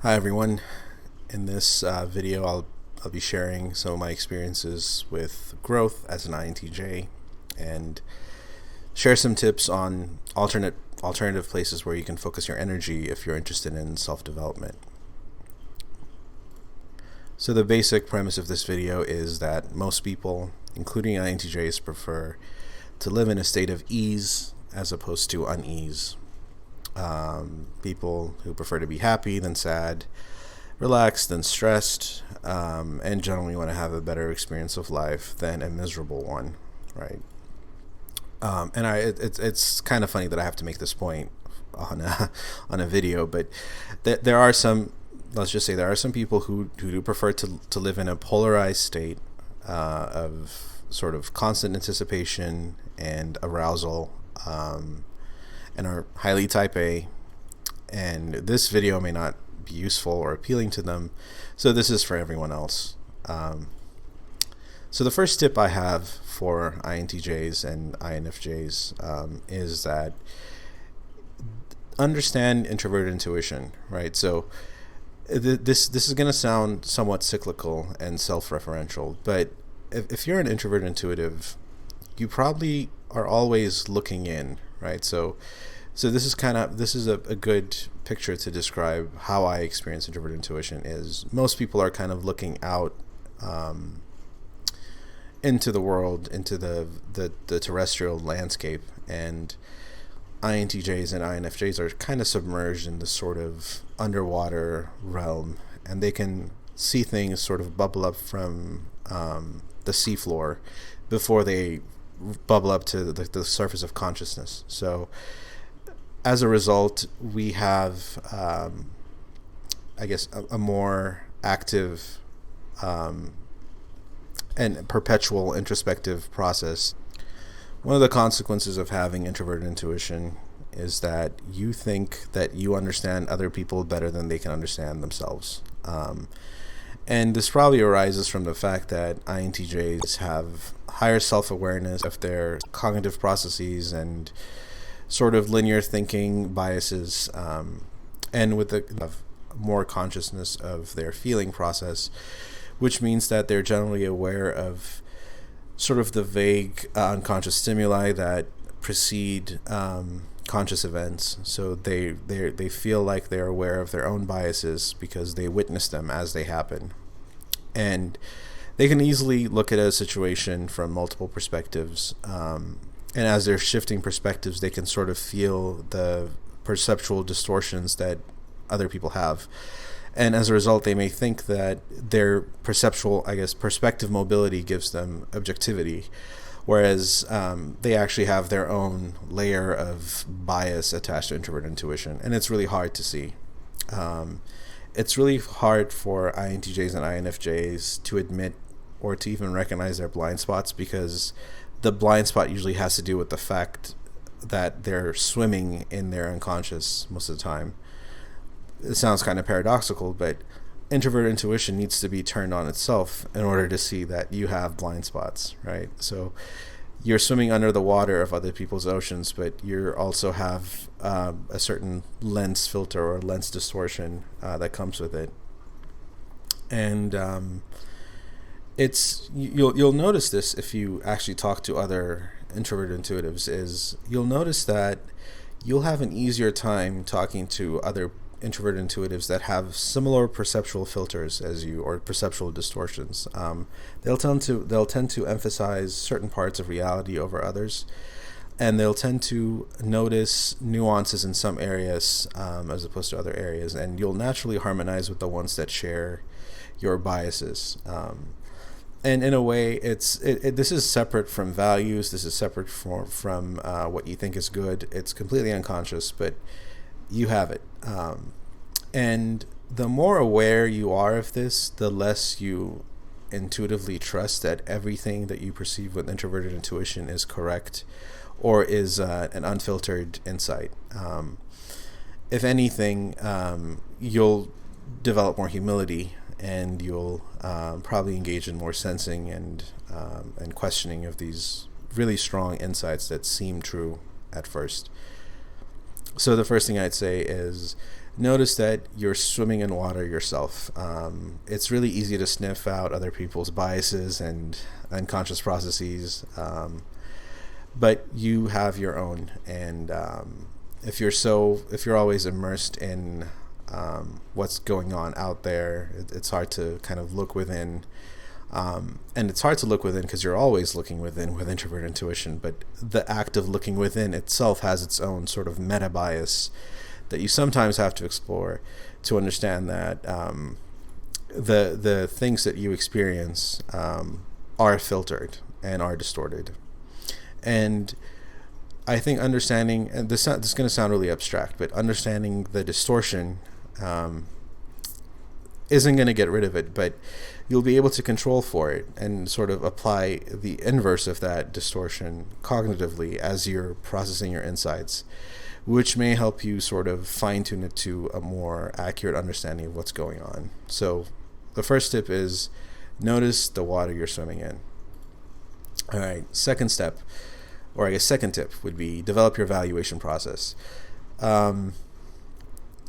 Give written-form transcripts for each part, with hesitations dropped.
Hi everyone. In this video, I'll be sharing some of my experiences with growth as an INTJ, and share some tips on alternative places where you can focus your energy if you're interested in self-development. So the basic premise of this video is that most people, including INTJs, prefer to live in a state of ease as opposed to unease. People who prefer to be happy than sad, relaxed than stressed, and generally want to have a better experience of life than a miserable one, right? It's kind of funny that I have to make this point on a video, but there are some, let's just say there are some people who do prefer to live in a polarized state of sort of constant anticipation and arousal, and are highly type A, and this video may not be useful or appealing to them, so this is for everyone else. So the first tip I have for INTJs and INFJs is that understand introverted intuition, right? So this is going to sound somewhat cyclical and self-referential, but if you're an introverted intuitive, you probably are always looking in, right? So this is a good picture to describe how I experience introverted intuition. Is most people are kind of looking out into the world, into the terrestrial landscape, and INTJs and INFJs are kind of submerged in this sort of underwater realm, and they can see things sort of bubble up from the seafloor before they bubble up to the surface of consciousness. So as a result, we have, I guess, a more active and perpetual introspective process. One of the consequences of having introverted intuition is that you think that you understand other people better than they can understand themselves. And this probably arises from the fact that INTJs have higher self-awareness of their cognitive processes and sort of linear thinking biases, and with more consciousness of their feeling process, which means that they're generally aware of sort of the vague unconscious stimuli that precede conscious events. So they feel like they're aware of their own biases because they witness them as they happen, and they can easily look at a situation from multiple perspectives. And as they're shifting perspectives, they can sort of feel the perceptual distortions that other people have. And as a result, they may think that their perspective mobility gives them objectivity, whereas they actually have their own layer of bias attached to introverted intuition. And it's really hard to see. It's really hard for INTJs and INFJs to admit or to even recognize their blind spots, because the blind spot usually has to do with the fact that they're swimming in their unconscious most of the time. It sounds kind of paradoxical, but introverted intuition needs to be turned on itself in order to see that you have blind spots, right? So you're swimming under the water of other people's oceans, but you also have a certain lens filter or lens distortion that comes with it. And you'll notice this if you actually talk to other introverted intuitives, is you'll notice that you'll have an easier time talking to other introverted intuitives that have similar perceptual filters as you, or perceptual distortions. They'll tend to emphasize certain parts of reality over others, and they'll tend to notice nuances in some areas as opposed to other areas, and you'll naturally harmonize with the ones that share your biases. And in a way, this is separate from values. This is separate from what you think is good. It's completely unconscious, but you have it. And the more aware you are of this, the less you intuitively trust that everything that you perceive with introverted intuition is correct or is an unfiltered insight. If anything, you'll develop more humility, and you'll probably engage in more sensing and questioning of these really strong insights that seem true at first. So the first thing I'd say is notice that you're swimming in water yourself. It's really easy to sniff out other people's biases and unconscious processes, but you have your own. And if you're always immersed in what's going on out there, it's hard to kind of look within. And it's hard to look within because you're always looking within with introvert intuition, but the act of looking within itself has its own sort of meta bias that you sometimes have to explore to understand that the things that you experience are filtered and are distorted. And I think understanding, and this is going to sound really abstract, but understanding the distortion isn't going to get rid of it, but you'll be able to control for it and sort of apply the inverse of that distortion cognitively as you're processing your insights, which may help you sort of fine-tune it to a more accurate understanding of what's going on. So the first tip is notice the water you're swimming in. All right, second step, or I guess second tip would be develop your valuation process.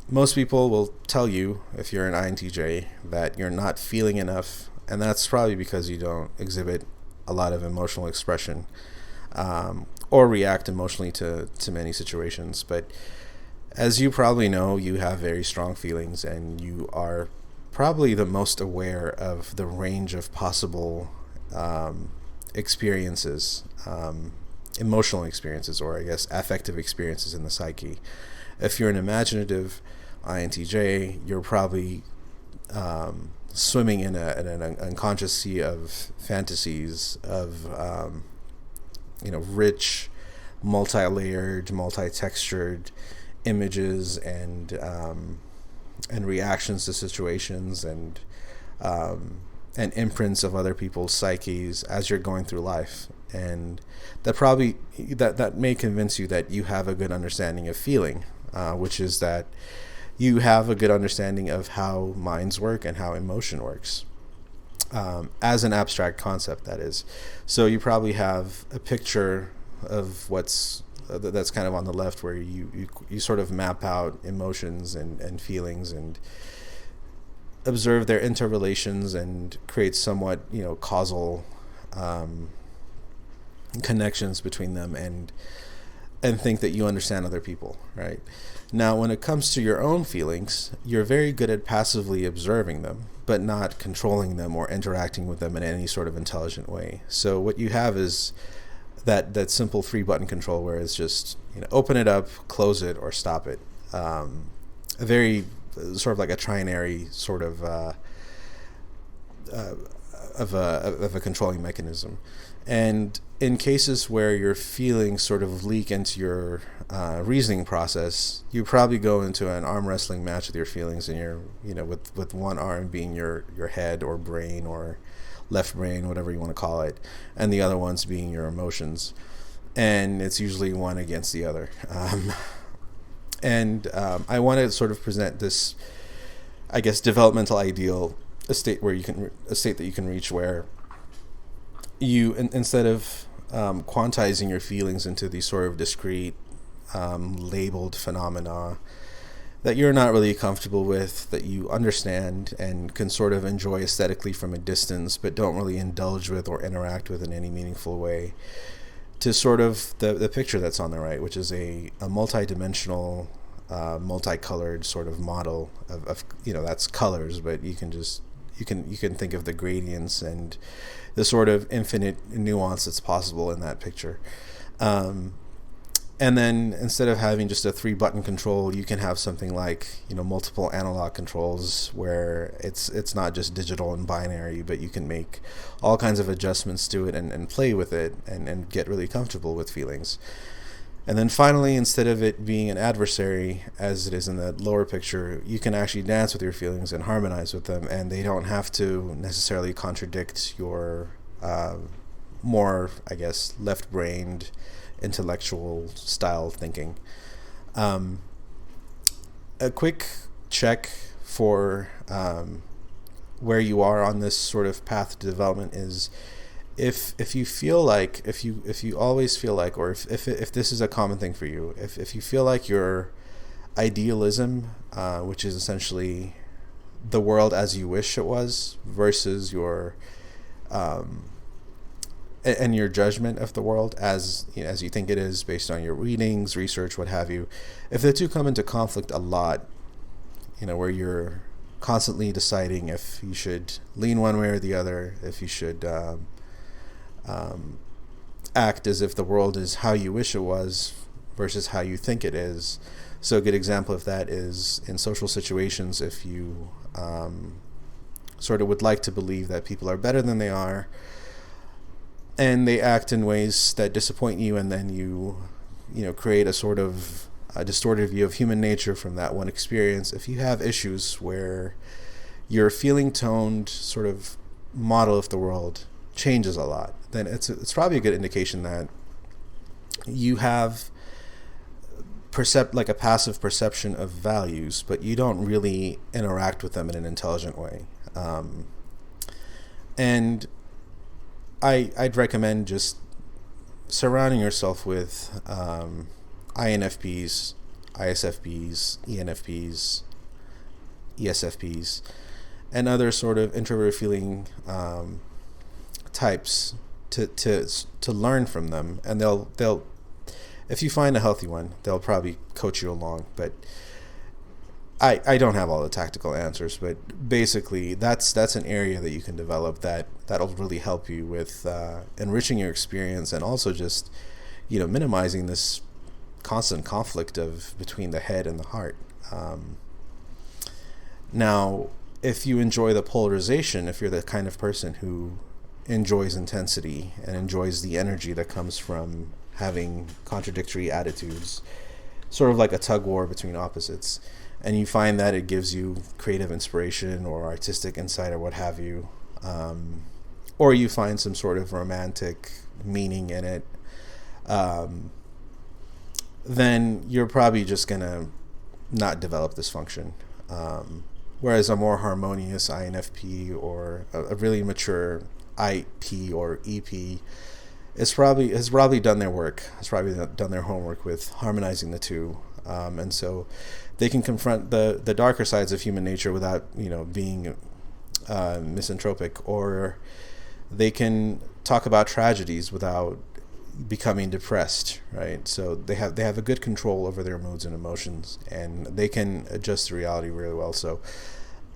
Most people will tell you, if you're an INTJ, that you're not feeling enough, and that's probably because you don't exhibit a lot of emotional expression or react emotionally to many situations. But as you probably know, you have very strong feelings, and you are probably the most aware of the range of possible experiences, emotional experiences, or I guess affective experiences in the psyche. If you're an imaginative INTJ, you're probably swimming in an unconscious sea of fantasies, of rich, multi-layered, multi-textured images and reactions to situations and imprints of other people's psyches as you're going through life. And that may convince you that you have a good understanding of feeling, which is that you have a good understanding of how minds work and how emotion works, as an abstract concept, that is. So you probably have a picture of that's kind of on the left, where you sort of map out emotions and feelings and observe their interrelations and create somewhat causal connections between them, and think that you understand other people, right? Now, when it comes to your own feelings, you're very good at passively observing them, but not controlling them or interacting with them in any sort of intelligent way. So what you have is that simple 3-button control, where it's just open it up, close it, or stop it. A very sort of like a trinary sort of a controlling mechanism. And in cases where your feelings sort of leak into your reasoning process, you probably go into an arm wrestling match with your feelings, and you're with one arm being your head or brain or left brain, whatever you want to call it, and the other ones being your emotions, and it's usually one against the other. I want to sort of present this, I guess, developmental ideal, a state that you can reach, where you, instead of quantizing your feelings into these sort of discrete labeled phenomena that you're not really comfortable with, that you understand and can sort of enjoy aesthetically from a distance, but don't really indulge with or interact with in any meaningful way, to sort of the picture that's on the right, which is a multi-dimensional, multicolored sort of model of that's colors, but you can think of the gradients and the sort of infinite nuance that's possible in that picture. And then instead of having just a 3-button control, you can have something like multiple analog controls, where it's not just digital and binary, but you can make all kinds of adjustments to it and play with it and get really comfortable with feelings. And then finally, instead of it being an adversary, as it is in the lower picture, you can actually dance with your feelings and harmonize with them, and they don't have to necessarily contradict your more, I guess, left-brained, intellectual style thinking. A quick check for where you are on this sort of path to development is, if you feel like, if you always feel like, or if this is a common thing for you, if you feel like you're idealism, which is essentially the world as you wish it was, versus your and your judgment of the world as as you think it is based on your readings, research, what have you. If the two come into conflict a lot, where you're constantly deciding if you should lean one way or the other, if you should act as if the world is how you wish it was versus how you think it is. So a good example of that is in social situations. If you sort of would like to believe that people are better than they are, and they act in ways that disappoint you, and then you create a sort of a distorted view of human nature from that one experience. If you have issues where your feeling toned sort of model of the world changes a lot, then it's probably a good indication that you have like a passive perception of values, but you don't really interact with them in an intelligent way. And I'd recommend just surrounding yourself with INFPs, ISFPs, ENFPs, ESFPs, and other sort of introvert feeling types to learn from them, and they'll if you find a healthy one, they'll probably coach you along. But I don't have all the tactical answers, but basically that's an area that you can develop that'll really help you with enriching your experience, and also just minimizing this constant conflict between the head and the heart. Now, if you enjoy the polarization, if you're the kind of person who enjoys intensity and enjoys the energy that comes from having contradictory attitudes, sort of like a tug war between opposites, and you find that it gives you creative inspiration or artistic insight or what have you, or you find some sort of romantic meaning in it, then you're probably just gonna not develop this function. Whereas a more harmonious INFP or a really mature IP or EP has probably done their work, has probably done their homework with harmonizing the two, and so they can confront the darker sides of human nature without being misanthropic, or they can talk about tragedies without becoming depressed, right? So they have a good control over their moods and emotions, and they can adjust to reality really well. So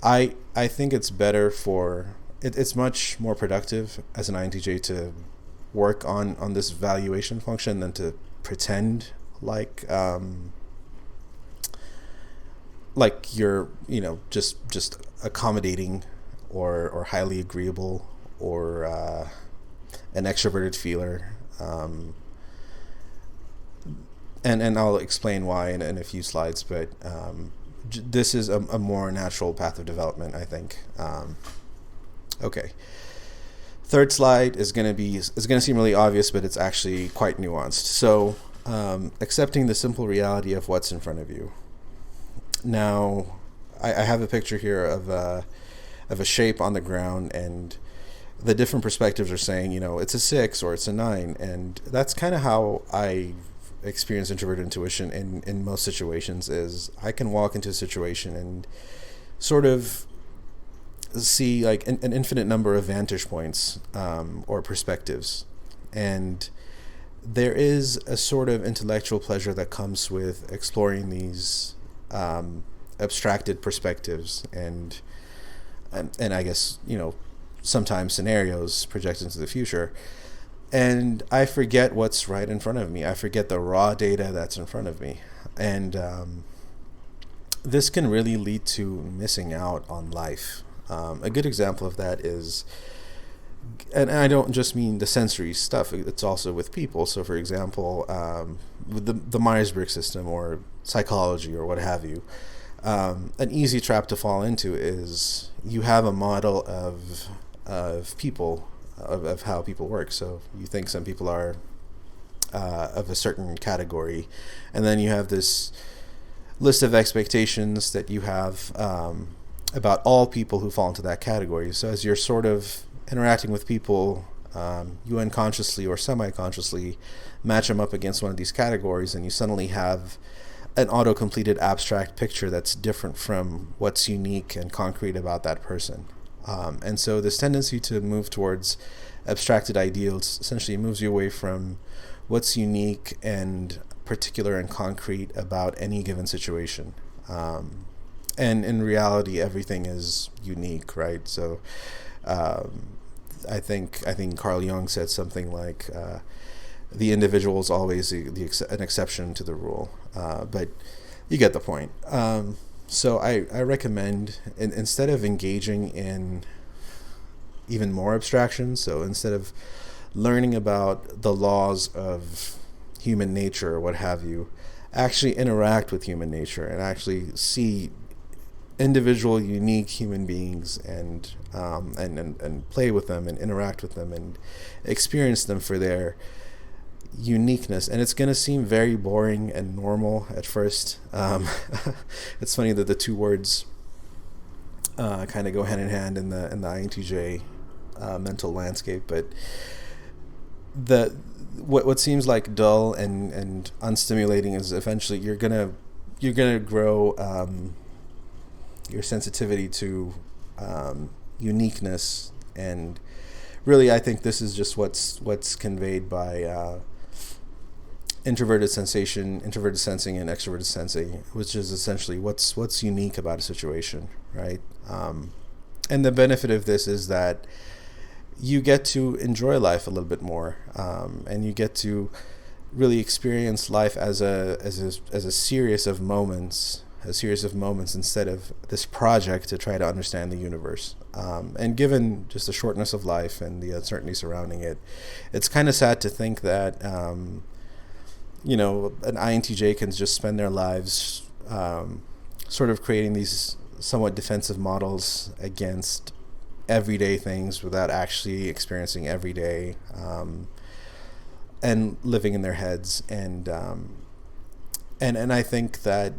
I think it's better it's much more productive as an INTJ to work on this valuation function than to pretend like you're just accommodating or highly agreeable or an extroverted feeler. And I'll explain why in a few slides, but this is a more natural path of development, I think. Okay. Third slide is going to seem really obvious, but it's actually quite nuanced. So, accepting the simple reality of what's in front of you. Now, I have a picture here of a shape on the ground, and the different perspectives are saying, it's a 6 or it's a 9, and that's kind of how I experience introverted intuition in most situations. Is I can walk into a situation and sort of see like an infinite number of vantage points or perspectives, and there is a sort of intellectual pleasure that comes with exploring these abstracted perspectives and I guess sometimes scenarios projected into the future, and I forget what's right in front of me. I forget the raw data that's in front of me, and this can really lead to missing out on life. A good example of that is, and I don't just mean the sensory stuff, it's also with people. So for example, with the Myers-Briggs system or psychology or what have you, an easy trap to fall into is you have a model of people, of how people work. So you think some people are of a certain category, and then you have this list of expectations that you have about all people who fall into that category. So as you're sort of interacting with people, you unconsciously or semi-consciously match them up against one of these categories, and you suddenly have an auto-completed abstract picture that's different from what's unique and concrete about that person. And so this tendency to move towards abstracted ideals essentially moves you away from what's unique and particular and concrete about any given situation. And in reality, everything is unique, right? So I think Carl Jung said something like, the individual is always an exception to the rule. But you get the point. So I recommend, instead of engaging in even more abstractions, so instead of learning about the laws of human nature or what have you, actually interact with human nature and actually see individual, unique human beings and play with them and interact with them and experience them for their uniqueness. And it's going to seem very boring and normal at first. It's funny that the two words kind of go hand in hand in the INTJ mental landscape, but what seems like dull and unstimulating is eventually you're gonna grow your sensitivity to uniqueness. And really, I think this is just what's conveyed by introverted sensing, and extroverted sensing, which is essentially what's unique about a situation, right? And the benefit of this is that you get to enjoy life a little bit more, and you get to really experience life as a series of moments instead of this project to try to understand the universe. And given just the shortness of life and the uncertainty surrounding it, it's kind of sad to think that an INTJ can just spend their lives sort of creating these somewhat defensive models against everyday things without actually experiencing every day, and living in their heads. And I think that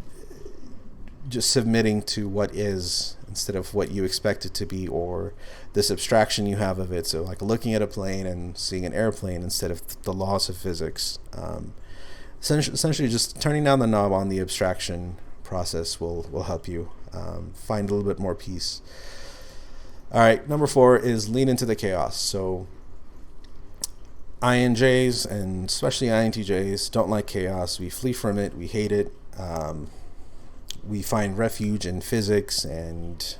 just submitting to what is instead of what you expect it to be, or this abstraction you have of it, so like looking at a plane and seeing an airplane instead of the laws of physics, essentially just turning down the knob on the abstraction process will help you find a little bit more peace. All right, number 4 is lean into the chaos. So INJs, and especially INTJs, don't like chaos. We flee from it. We hate it. We find refuge in physics and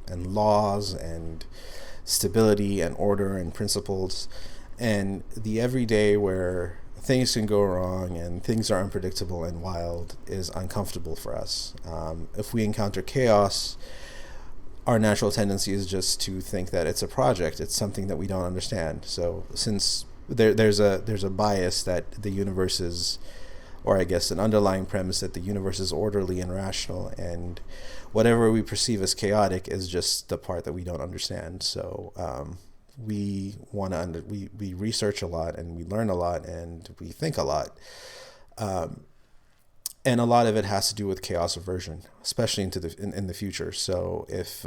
laws and stability and order and principles. And the everyday where things can go wrong and things are unpredictable and wild is uncomfortable for us. If we encounter chaos, our natural tendency is just to think that it's a project. It's something that we don't understand. So since there's a bias that the universe is, or I guess an underlying premise that the universe is orderly and rational, and whatever we perceive as chaotic is just the part that we don't understand. So we we research a lot and we learn a lot and we think a lot. And a lot of it has to do with chaos aversion, especially in the future. So if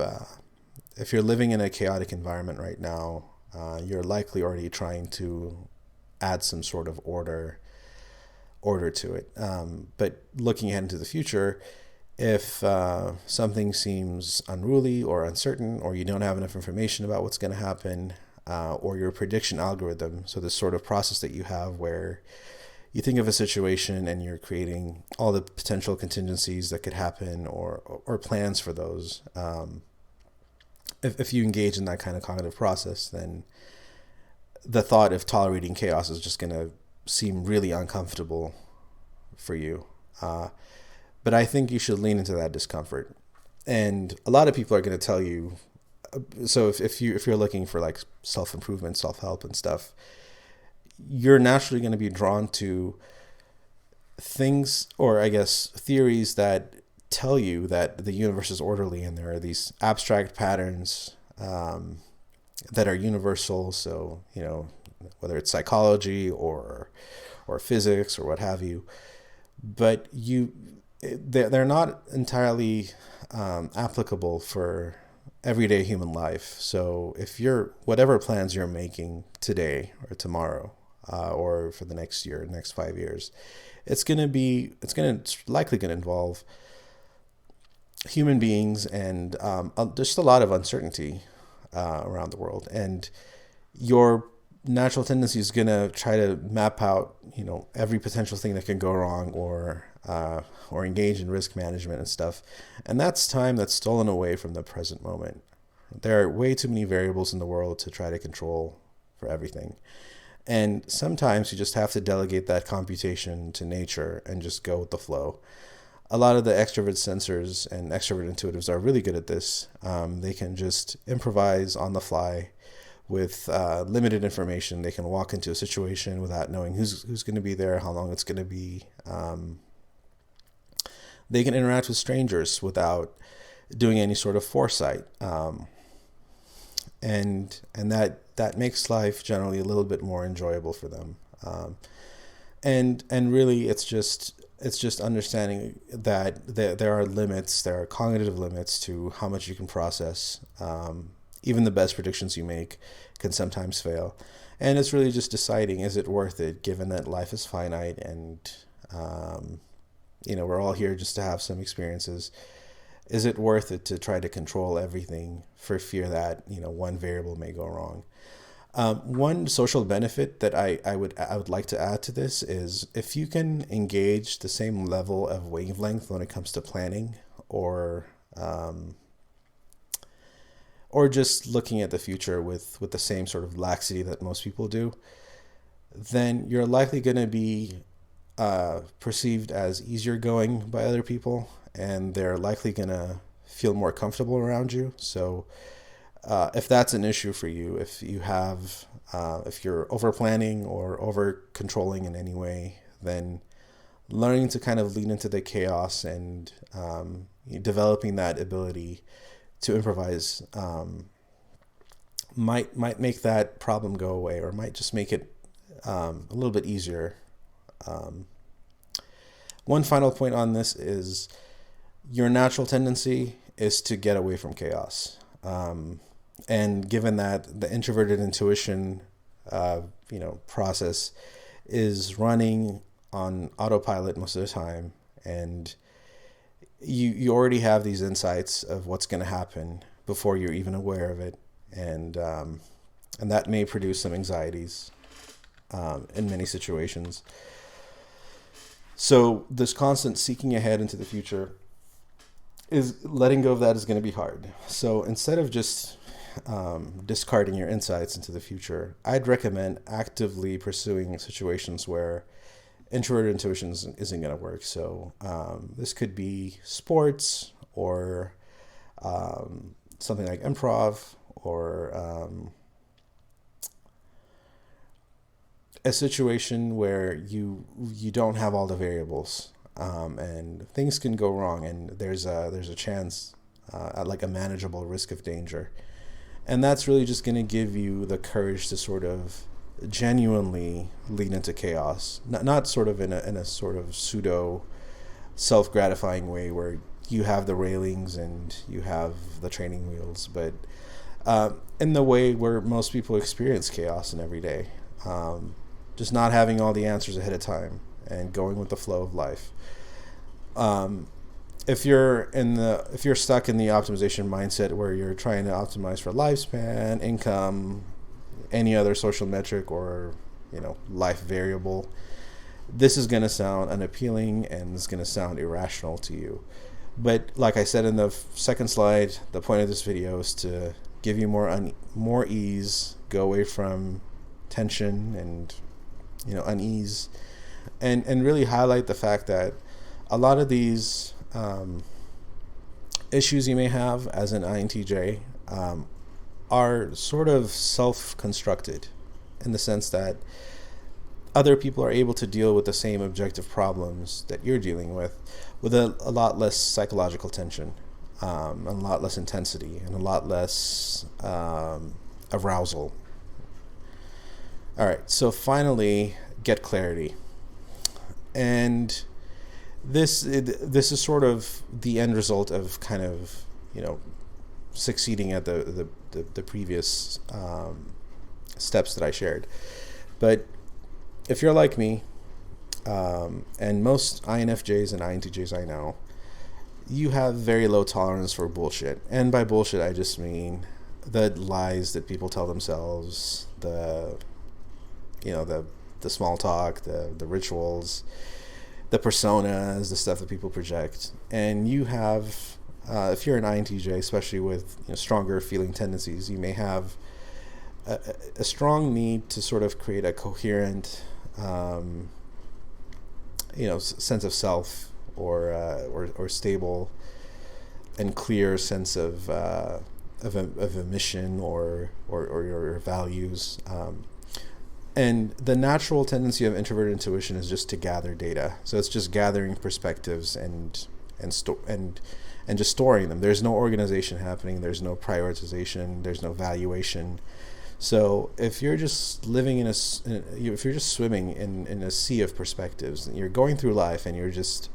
you're living in a chaotic environment right now, you're likely already trying to add some sort of order to it. But looking ahead into the future, if something seems unruly or uncertain, or you don't have enough information about what's going to happen, or your prediction algorithm, so this sort of process that you have where you think of a situation and you're creating all the potential contingencies that could happen, or plans for those. If you engage in that kind of cognitive process, then the thought of tolerating chaos is just going to seem really uncomfortable for you. But I think you should lean into that discomfort. And a lot of people are going to tell you, so if you're looking for like self-improvement, self-help and stuff, you're naturally going to be drawn to things, or I guess theories that tell you that the universe is orderly and there are these abstract patterns that are universal. So, whether it's psychology or physics or what have you, but they're not entirely applicable for everyday human life. So if whatever plans you're making today or tomorrow, or for the next year, next 5 years. It's likely going to involve human beings and just a lot of uncertainty around the world. And your natural tendency is going to try to map out, every potential thing that can go wrong, or engage in risk management and stuff. And that's time that's stolen away from the present moment. There are way too many variables in the world to try to control for everything. And sometimes you just have to delegate that computation to nature and just go with the flow. A lot of the extrovert sensors and extrovert intuitives are really good at this. They can just improvise on the fly with limited information. They can walk into a situation without knowing who's going to be there, how long it's going to be. They can interact with strangers without doing any sort of foresight. And that makes life generally a little bit more enjoyable for them. And really, it's just understanding that there are limits, there are cognitive limits to how much you can process. Even the best predictions you make can sometimes fail. And it's really just deciding, is it worth it, given that life is finite and, we're all here just to have some experiences. Is it worth it to try to control everything for fear that, one variable may go wrong? One social benefit that I would like to add to this is if you can engage the same level of wavelength when it comes to planning or just looking at the future with the same sort of laxity that most people do, then you're likely going to be perceived as easier going by other people, and they're likely going to feel more comfortable around you. So if that's an issue for you, if you're over planning or over controlling in any way, then learning to kind of lean into the chaos and developing that ability to improvise might make that problem go away, or might just make it a little bit easier. One final point on this is your natural tendency is to get away from chaos. And given that the introverted intuition, process is running on autopilot most of the time, and you already have these insights of what's going to happen before you're even aware of it, and that may produce some anxieties in many situations. So this constant seeking ahead into the future, is letting go of that is going to be hard. So instead of just discarding your insights into the future, I'd recommend actively pursuing situations where introverted intuition isn't going to work. So this could be sports, or something like improv, or a situation where you don't have all the variables, and things can go wrong, and there's a chance at like a manageable risk of danger. And that's really just going to give you the courage to sort of genuinely lean into chaos, not sort of in a sort of pseudo self-gratifying way where you have the railings and you have the training wheels, but in the way where most people experience chaos in every day, just not having all the answers ahead of time and going with the flow of life. If you're stuck in the optimization mindset where you're trying to optimize for lifespan, income, any other social metric, or life variable, this is going to sound unappealing and it's going to sound irrational to you. But like I said in the second slide, the point of this video is to give you more ease, go away from tension and unease, and really highlight the fact that a lot of these issues you may have as an INTJ are sort of self-constructed, in the sense that other people are able to deal with the same objective problems that you're dealing with a lot less psychological tension, a lot less intensity, and a lot less arousal. All right, so finally, get clarity. And this is sort of the end result of kind of succeeding at the previous steps that I shared. But if you're like me, and most INFJs and INTJs I know, you have very low tolerance for bullshit. And by bullshit, I just mean the lies that people tell themselves, the small talk, the rituals, the personas, the stuff that people project. And you have, if you're an INTJ, especially with stronger feeling tendencies, you may have a strong need to sort of create a coherent, sense of self, or stable and clear sense of a mission or your values. And the natural tendency of introverted intuition is just to gather data. So it's just gathering perspectives and just storing them. There's no organization happening. There's no prioritization. There's no valuation. So if you're just living if you're just swimming in a sea of perspectives, you're going through life and you're just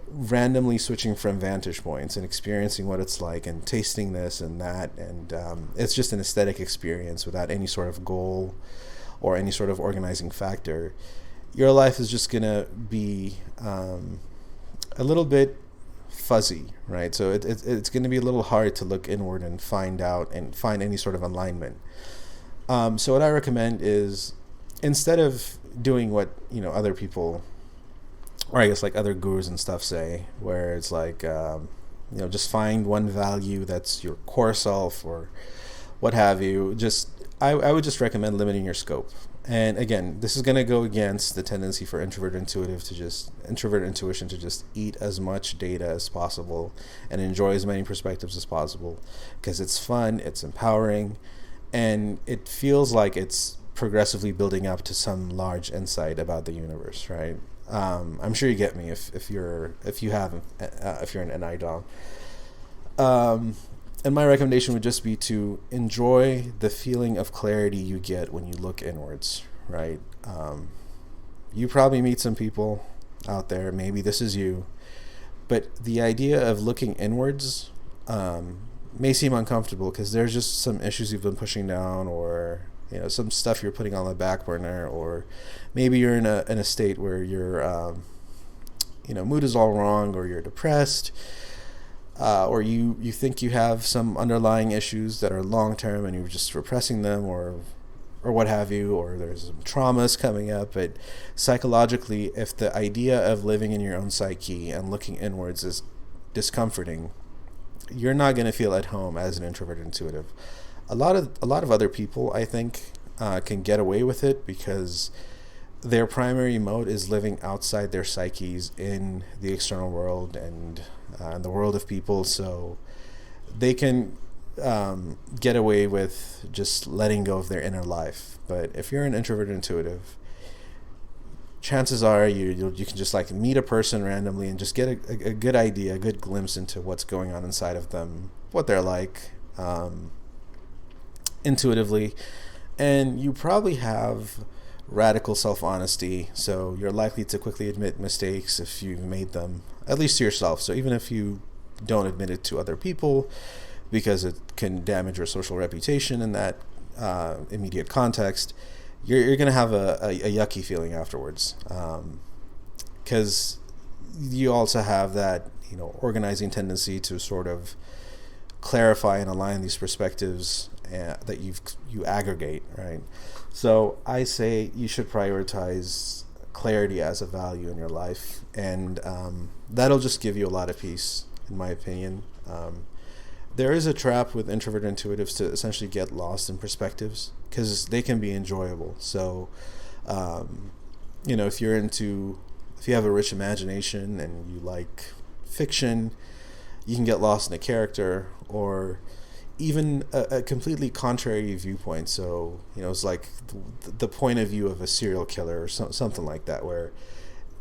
randomly switching from vantage points and experiencing what it's like and tasting this and that, and it's just an aesthetic experience without any sort of goal or any sort of organizing factor, your life is just gonna be a little bit fuzzy, right? So it's going to be a little hard to look inward and find any sort of alignment. So what I recommend is, instead of doing what other people, or I guess like other gurus and stuff say, where it's like just find one value that's your core self or what have you. I would just recommend limiting your scope. And again, this is going to go against the tendency for introvert intuition to just eat as much data as possible and enjoy as many perspectives as possible, because it's fun, it's empowering, and it feels like it's progressively building up to some large insight about the universe, right? I'm sure you get me if you're an NI Dom. And my recommendation would just be to enjoy the feeling of clarity you get when you look inwards, right? You probably meet some people out there, maybe this is you, but the idea of looking inwards may seem uncomfortable because there's just some issues you've been pushing down, or some stuff you're putting on the back burner, or maybe you're in a state where your mood is all wrong, or you're depressed. Or you think you have some underlying issues that are long-term and you're just repressing them, or what have you, or there's some traumas coming up. But psychologically, if the idea of living in your own psyche and looking inwards is discomforting, you're not going to feel at home as an introvert intuitive. A lot of other people, I think, can get away with it because their primary mode is living outside their psyches in the external world and the world of people, so they can get away with just letting go of their inner life. But if you're an introvert intuitive, chances are you can just like meet a person randomly and just get a good idea, a good glimpse into what's going on inside of them, what they're like intuitively. And you probably have radical self-honesty, so you're likely to quickly admit mistakes if you've made them, at least to yourself. So even if you don't admit it to other people because it can damage your social reputation in that immediate context, you're going to have a yucky feeling afterwards, because you also have that organizing tendency to sort of clarify and align these perspectives that you aggregate, right? So I say you should prioritize clarity as a value in your life, and that'll just give you a lot of peace, in my opinion. There is a trap with introvert intuitives to essentially get lost in perspectives because they can be enjoyable. So, if you have a rich imagination and you like fiction, you can get lost in a character, or even a completely contrary viewpoint. So, it's like the point of view of a serial killer or something like that, where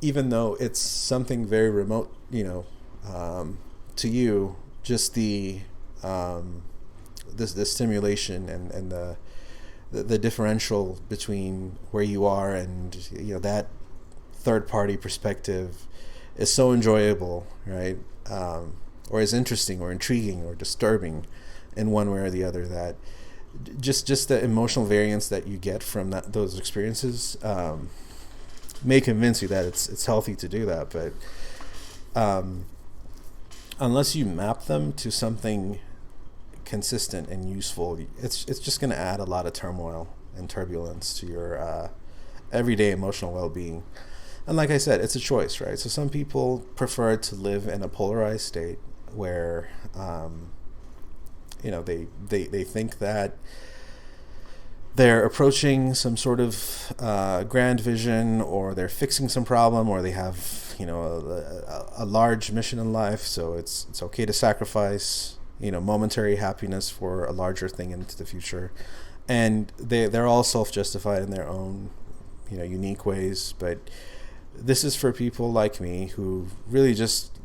even though it's something very remote, to you, just the stimulation and the differential between where you are and that third party perspective is so enjoyable, right? Or is interesting or intriguing or disturbing in one way or the other, that just the emotional variance that you get from those experiences may convince you that it's healthy to do that, but unless you map them to something consistent and useful, it's just going to add a lot of turmoil and turbulence to your everyday emotional well-being. And like I said, it's a choice, right? So some people prefer to live in a polarized state where they think that they're approaching some sort of grand vision, or they're fixing some problem, or they have a large mission in life, so it's okay to sacrifice momentary happiness for a larger thing into the future. And they're all self-justified in their own unique ways. But this is for people like me who really just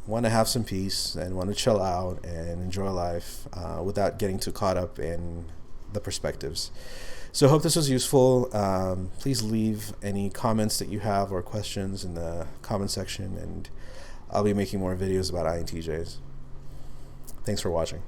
want to have some peace and want to chill out and enjoy life without getting too caught up in the perspectives. So I hope this was useful. Please leave any comments that you have or questions in the comment section, and I'll be making more videos about INTJs. Thanks for watching.